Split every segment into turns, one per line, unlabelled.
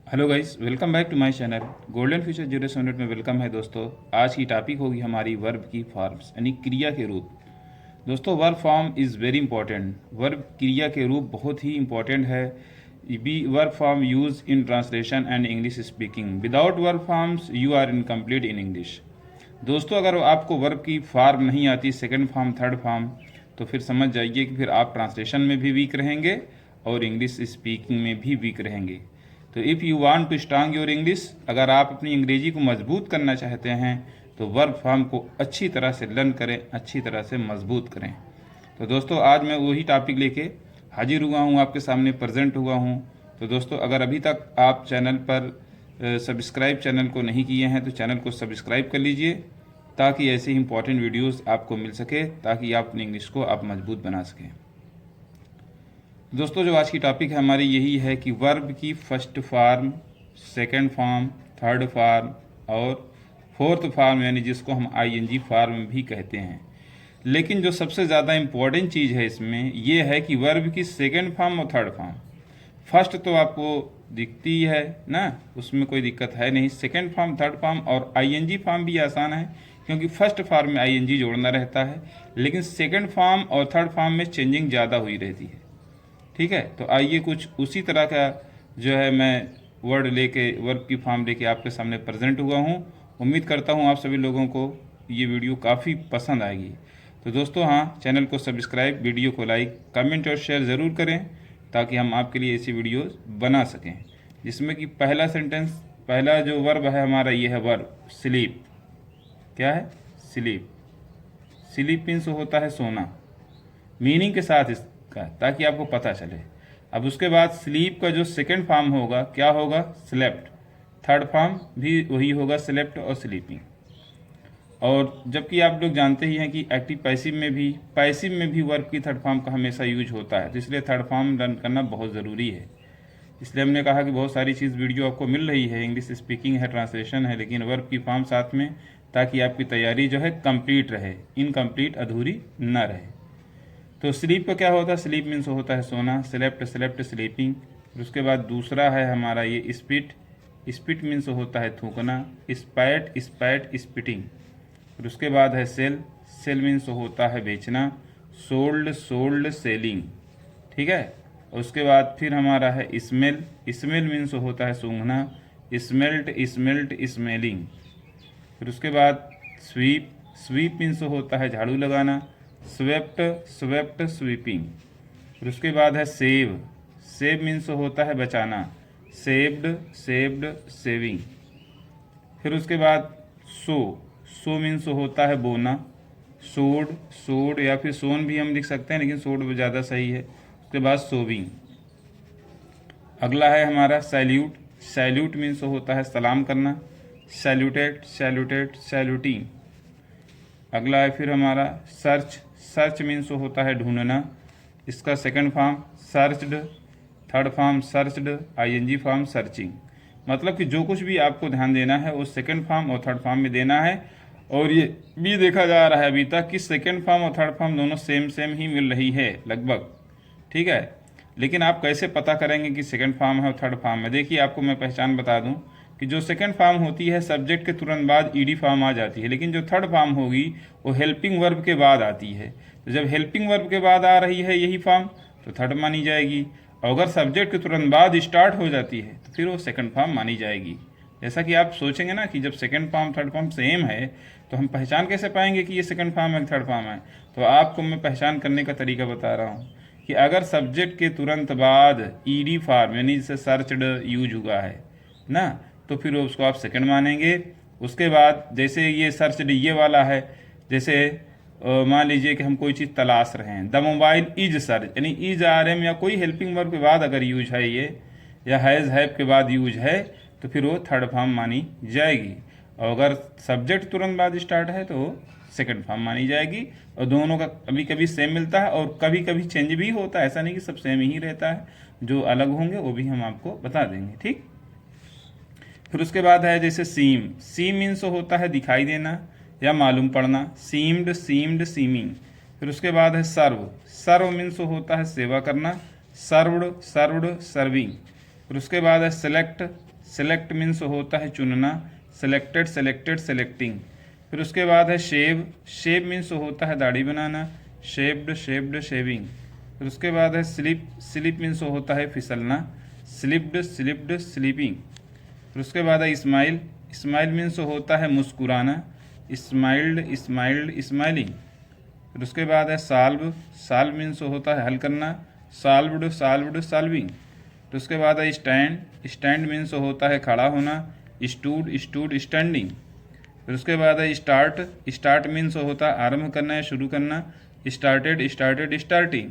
Hello guys, welcome back to my channel golden future 078 में welcome है दोस्तों। आज की टॉपिक होगी हमारी वर्ब की फॉर्म्स यानी क्रिया के रूप। दोस्तों, verb form is very important. Verb क्रिया के रूप बहुत ही इंपॉर्टेंट है। Be verb form use in translation and English speaking. Without verb forms you are incomplete in English. दोस्तों, अगर आपको वर्ब की फॉर्म नहीं आती, सेकंड फॉर्म, थर्ड फॉर्म, तो फिर समझ जाइए कि फिर आप ट्रांसलेशन में भी वीक रहेंगे और इंग्लिश स्पीकिंग में भी वीक रहेंगे। तो if you want to strong your English, अगर आप अपनी अंग्रेजी को मजबूत करना चाहते हैं तो वर्ब फॉर्म को अच्छी तरह से लर्न करें, अच्छी तरह से मजबूत करें। तो दोस्तों, आज मैं वही टॉपिक लेके हाजिर हुआ हूँ, आपके सामने प्रेजेंट हुआ हूँ। तो दोस्तों, अगर अभी तक आप चैनल पर सब्सक्राइब चैनल को नहीं किए हैं तो चैनल को सब्सक्राइब कर लीजिए, ताकि ऐसे ही इंपॉर्टेंट वीडियोस आपको मिल सके, ताकि आप अपनी इंग्लिश को आप मजबूत बना सकें। दोस्तों, जो आज की टॉपिक है हमारी यही है कि वर्ब की first form, second form, third form और फोर्थ फॉर्म, यानी जिसको हम आईएनजी फॉर्म भी कहते हैं। लेकिन जो सबसे ज़्यादा इम्पोर्टेंट चीज़ है इसमें ये है कि वर्ब की सेकंड फॉर्म और थर्ड फॉर्म। फर्स्ट तो आपको दिखती है ना, उसमें कोई दिक्कत है नहीं। सेकंड फॉर्म, थर्ड फॉर्म और आईएनजी फॉर्म भी आसान है, क्योंकि फर्स्ट फॉर्म में आईएनजी जोड़ना रहता है। लेकिन सेकंड फॉर्म और थर्ड फॉर्म में चेंजिंग ज़्यादा हुई रहती है। ठीक है, तो आइए कुछ उसी तरह का जो है मैं वर्ब की फॉर्म लेके आपके सामने प्रेजेंट हुआ हूँ। उम्मीद करता हूँ आप सभी लोगों को ये वीडियो काफ़ी पसंद आएगी। तो दोस्तों, हाँ, चैनल को सब्सक्राइब, वीडियो को लाइक, कमेंट और शेयर ज़रूर करें, ताकि हम आपके लिए ऐसी वीडियोस बना सकें। जिसमें कि पहला जो वर्ब है हमारा, ये है वर्ब स्लीप। क्या है? स्लीप। स्लीप मीन्स होता है सोना, मीनिंग के साथ इसका, ताकि आपको पता चले। अब उसके बाद स्लीप का जो सेकंड फॉर्म होगा क्या होगा? स्लेप्ट। थर्ड फॉर्म भी वही होगा, स्लेप्ट और स्लीपिंग। और जबकि आप लोग जानते ही हैं कि एक्टिव पैसिव में भी वर्ब की थर्ड फॉर्म का हमेशा यूज होता है, तो इसलिए थर्ड फॉर्म लर्न करना बहुत ज़रूरी है। इसलिए हमने कहा कि बहुत सारी चीज़ वीडियो आपको मिल रही है, इंग्लिश स्पीकिंग है, ट्रांसलेशन है, लेकिन वर्ब की फॉर्म साथ में, ताकि आपकी तैयारी जो है कंप्लीट रहे, इनकम्प्लीट अधूरी ना रहे। तो स्लीप का क्या होता है? स्लीप मीन्स होता है सोना, स्लेप्ट स्लीपिंग। फिर उसके बाद दूसरा है हमारा ये स्पिट। स्पिट मीन्स होता है थूकना, स्पैट स्पिटिंग। फिर उसके बाद है सेल मीन्स होता है बेचना, सोल्ड सेलिंग। ठीक है। और उसके बाद फिर हमारा है स्मेल मीन्स होता है सूंघना, स्मेल्ट स्मेलिंग। फिर उसके बाद स्वीप मीन्स होता है झाड़ू लगाना, स्वेप्ट स्वीपिंग। फिर उसके बाद है सेव मीन्स होता है बचाना, सेव्ड सेविंग। फिर उसके बाद सो मीन्स होता है बोना, सोड या फिर सोन भी हम लिख सकते हैं, लेकिन सोड ज़्यादा सही है। उसके बाद सोविंग। अगला है हमारा सैल्यूट मीन्स होता है सलाम करना, सैल्यूटिंग। अगला है फिर हमारा सर्च मीन्स होता है ढूंढना, इसका second form searched, third form searched, ING form searching. मतलब कि जो कुछ भी आपको ध्यान देना है वो सेकंड फॉर्म और थर्ड फॉर्म में देना है। और ये भी देखा जा रहा है अभी तक कि सेकंड फॉर्म और थर्ड फॉर्म दोनों सेम ही मिल रही है लगभग। ठीक है, लेकिन आप कैसे पता करेंगे कि सेकंड फॉर्म है और थर्ड फॉर्म है? देखिए, आपको मैं पहचान बता दूं कि जो सेकंड फॉर्म होती है सब्जेक्ट के तुरंत बाद ईडी फॉर्म आ जाती है, लेकिन जो थर्ड फॉर्म होगी वो हेल्पिंग वर्ब के बाद आती है। तो जब हेल्पिंग वर्ब के बाद आ रही है यही फॉर्म, तो थर्ड मानी जाएगी। और अगर सब्जेक्ट के तुरंत बाद स्टार्ट हो जाती है तो फिर वो सेकंड फॉर्म मानी जाएगी। जैसा कि आप सोचेंगे ना कि जब second form third form same है तो हम पहचान कैसे पाएंगे कि ये सेकंड फॉर्म है थर्ड फॉर्म है? तो आपको मैं पहचान करने का तरीका बता रहा हूँ कि अगर सब्जेक्ट के तुरंत बाद ईडी फॉर्म यानी जैसे सर्चड यूज हुआ है ना, तो फिर उसको आप सेकंड मानेंगे। उसके बाद जैसे ये सर्चड ये वाला है, जैसे मान लीजिए कि हम कोई चीज़ तलाश रहे हैं, द मोबाइल इज सर्च, यानी इज आर एम या कोई हेल्पिंग वर्ब के बाद अगर यूज है ये, या हैव के बाद यूज है, तो फिर वो थर्ड फॉर्म मानी जाएगी। और अगर सब्जेक्ट तुरंत बाद स्टार्ट है तो सेकंड फॉर्म मानी जाएगी। और दोनों का कभी कभी सेम मिलता है और कभी कभी चेंज भी होता है, ऐसा नहीं कि सब सेम ही रहता है, जो अलग होंगे वो भी हम आपको बता देंगे। ठीक। फिर उसके बाद है जैसे सीम मीन्स होता है दिखाई देना या मालूम पड़ना, सीम्ड सीमिंग। फिर उसके बाद है सर्व मीन्स होता है सेवा करना, सर्व्ड सर्विंग। फिर उसके बाद है सेलेक्ट मीन्स होता है चुनना, सेलेक्टेड सेलेक्टेड सेलेक्टिंग। फिर उसके बाद है शेव, शेव मीन्स होता है दाढ़ी बनाना, शेव्ड शेव्ड शेविंग। फिर उसके बाद है स्लिप, स्लिप मीन्स होता है फिसलना, स्लिप्ड स्लिप्ड स्लीपिंग। फिर उसके बाद है स्माइल, स्माइल मीन्स होता है मुस्कुराना, स्माइल्ड स्माइल्ड स्माइलिंग। फिर उसके बाद है साल्व, साल्व मीन्स होता है हल करना, साल्व्ड साल्व्ड साल्विंग। फिर उसके बाद है स्टैंड, स्टैंड मीन्स होता है खड़ा होना, स्टूड स्टूड स्टैंडिंग। फिर उसके बाद है स्टार्ट, स्टार्ट मीन्स होता है आरंभ करना या शुरू करना, स्टार्टेड स्टार्टेड स्टार्टिंग।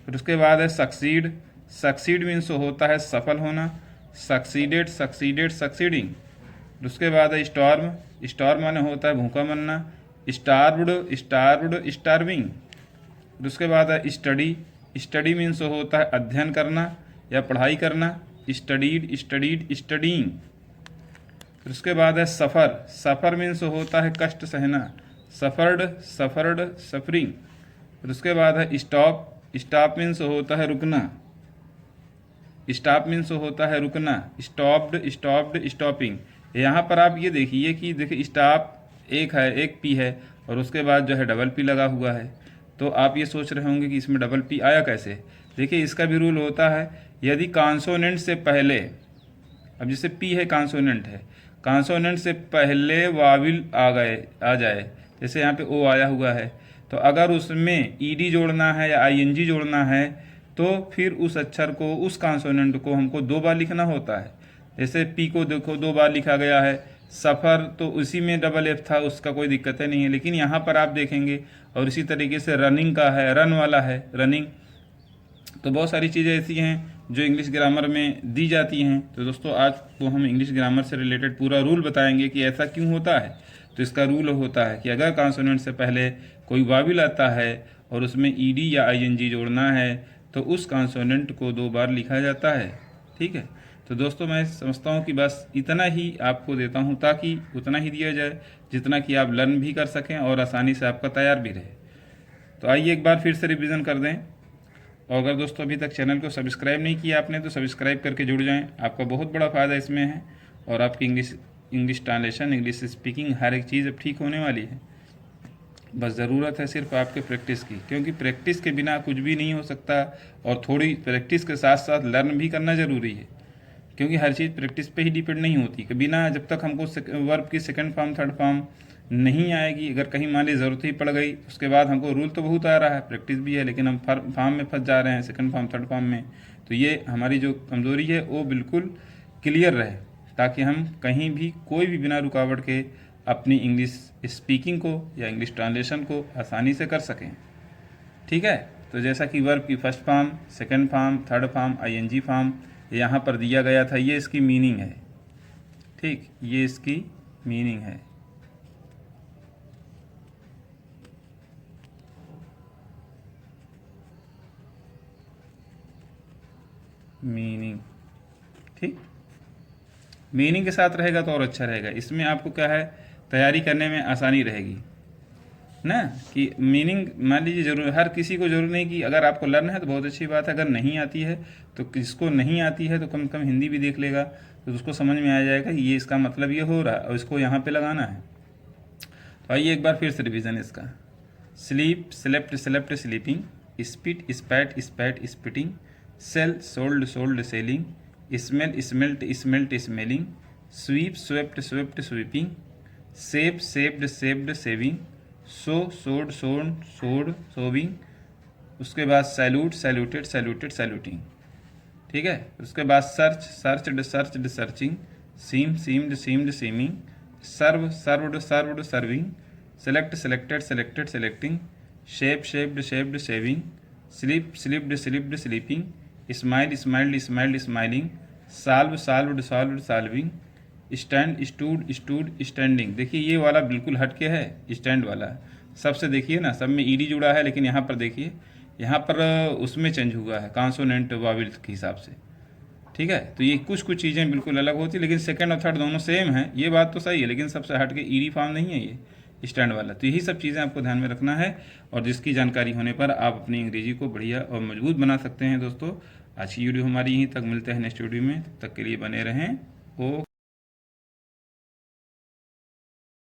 फिर उसके बाद है सक्सीड, सक्सीड मीन्स होता है सफल होना, सक्सीडेड सक्सीडेड सक्सीडिंग। फिर उसके बाद है स्टॉर्म, स्टॉर्म माने होता है भूखा मरना, स्टार्व्ड स्टार्व्ड स्टार्विंग। फिर उसके बाद है स्टडी, स्टडी मीन्स होता है अध्ययन करना या पढ़ाई करना, स्टडीड स्टडीड स्टडीइंग। फिर उसके बाद है सफ़र, सफ़र मीन्स होता है कष्ट सहना, सफ़र्ड सफ़र्ड सफरिंग। फिर उसके बाद है स्टॉप, स्टॉप मीन्स होता है रुकना, स्टॉप मीन्स होता है रुकना, स्टॉप्ड स्टॉप्ड स्टॉपिंग। यहाँ पर आप ये देखिए कि देखिए स्टॉप एक है, एक पी है और उसके बाद जो है डबल पी लगा हुआ है। तो आप ये सोच रहे होंगे कि इसमें डबल पी आया कैसे। देखिए इसका भी रूल होता है, यदि कॉन्सोनेंट से पहले, अब जैसे पी है कॉन्सोनेंट है, कॉन्सोनेंट से पहले वाविल आ जाए, जैसे यहाँ पे ओ आया हुआ है, तो अगर उसमें ईडी जोड़ना है या आईएनजी जोड़ना है तो फिर उस अक्षर को, उस कॉन्सोनेंट को हमको 2 बार लिखना होता है। जैसे पी को देखो 2 बार लिखा गया है, सफ़र तो उसी में डबल एफ था, उसका कोई दिक्कत नहीं है, लेकिन यहाँ पर आप देखेंगे और इसी तरीके से रनिंग का है, रन वाला है रनिंग। तो बहुत सारी चीज़ें ऐसी हैं जो इंग्लिश ग्रामर में दी जाती हैं। तो दोस्तों आज को हम इंग्लिश ग्रामर से रिलेटेड पूरा रूल बताएंगे कि ऐसा क्यों होता है। तो इसका रूल होता है कि अगर कॉन्सोनेंट से पहले कोई वाविल आता है और उसमें ईडी या आईएनजी जोड़ना है तो उस कॉन्सोनेंट को 2 बार लिखा जाता है। ठीक है, तो दोस्तों मैं समझता हूँ कि बस इतना ही आपको देता हूँ, ताकि उतना ही दिया जाए जितना कि आप लर्न भी कर सकें और आसानी से आपका तैयार भी रहे। तो आइए एक बार फिर से रिवीजन कर दें। और अगर दोस्तों अभी तक चैनल को सब्सक्राइब नहीं किया आपने तो सब्सक्राइब करके जुड़ जाएं, आपका बहुत बड़ा फ़ायदा इसमें है और आपकी इंग्लिश ट्रांसलेशन, इंग्लिश स्पीकिंग, हर एक चीज़ अब ठीक होने वाली है। बस ज़रूरत है सिर्फ आपके प्रैक्टिस की, क्योंकि प्रैक्टिस के बिना कुछ भी नहीं हो सकता और थोड़ी प्रैक्टिस के साथ साथ लर्न भी करना ज़रूरी है, क्योंकि हर चीज़ प्रैक्टिस पे ही डिपेंड नहीं होती। कि बिना, जब तक हमको वर्ब की सेकंड फॉर्म थर्ड फॉर्म नहीं आएगी, अगर कहीं मान ली ज़रूरत ही पड़ गई, उसके बाद हमको रूल तो बहुत आ रहा है, प्रैक्टिस भी है, लेकिन हम फॉर्म में फंस जा रहे हैं, सेकंड फॉर्म थर्ड फॉर्म में। तो ये हमारी जो कमज़ोरी है वो बिल्कुल क्लियर रहे, ताकि हम कहीं भी कोई भी बिना रुकावट के अपनी इंग्लिश स्पीकिंग को या इंग्लिश ट्रांसलेशन को आसानी से कर सकें। ठीक है, तो जैसा कि वर्ब की first form, second form, third form, ING form यहाँ पर दिया गया था, ये इसकी मीनिंग है। ठीक, ये इसकी मीनिंग है। मीनिंग, ठीक, मीनिंग के साथ रहेगा तो और अच्छा रहेगा। इसमें आपको क्या है, तैयारी करने में आसानी रहेगी ना। कि मीनिंग मान लीजिए जरूर हर किसी को जरूर नहीं, कि अगर आपको लर्न है तो बहुत अच्छी बात है, अगर नहीं आती है तो किसको नहीं आती है तो कम से कम हिंदी भी देख लेगा तो उसको समझ में आ जाएगा ये इसका मतलब ये हो रहा है और इसको यहाँ पे लगाना है। तो आइए एक बार फिर से रिवीजन इसका। Sleep, slept slept sleeping, spit spat spat spitting, sell sold sold selling, smell smelt smelt smelling, sweep swept swept sweeping, save saved saved saving, sow sowed sown सोड सोविंग। उसके बाद सैल्यूट सैल्यूटेड सैल्यूटेड सैल्यूटिंग। ठीक है, उसके बाद search searched searched searching, seem seemed seemed seeming, serve served served serving, select selected selected selecting, shape shaped shaped shaving, sleep slipped slipped sleeping, smile smiled smiled smiling, solve solved solved solving, stand stood stood standing. देखिए ये वाला बिल्कुल हटके है, stand वाला सबसे, देखिए ना सब में ईडी जुड़ा है, लेकिन यहाँ पर देखिए, यहाँ पर उसमें चेंज हुआ है कॉन्सोनेंट वाविल के हिसाब से। ठीक है, तो ये कुछ कुछ चीज़ें बिल्कुल अलग होती है, लेकिन सेकंड और थर्ड दोनों सेम है, ये बात तो सही है, लेकिन सबसे हट के ईडी फॉर्म नहीं है ये स्टैंड वाला। तो यही सब चीज़ें आपको ध्यान में रखना है और जिसकी जानकारी होने पर आप अपनी अंग्रेजी को बढ़िया और मजबूत बना सकते हैं। दोस्तों आज की वीडियो हमारी यहीं तक, मिलते हैं नेक्स्ट वीडियो में, तब तक के लिए बने रहें। ओ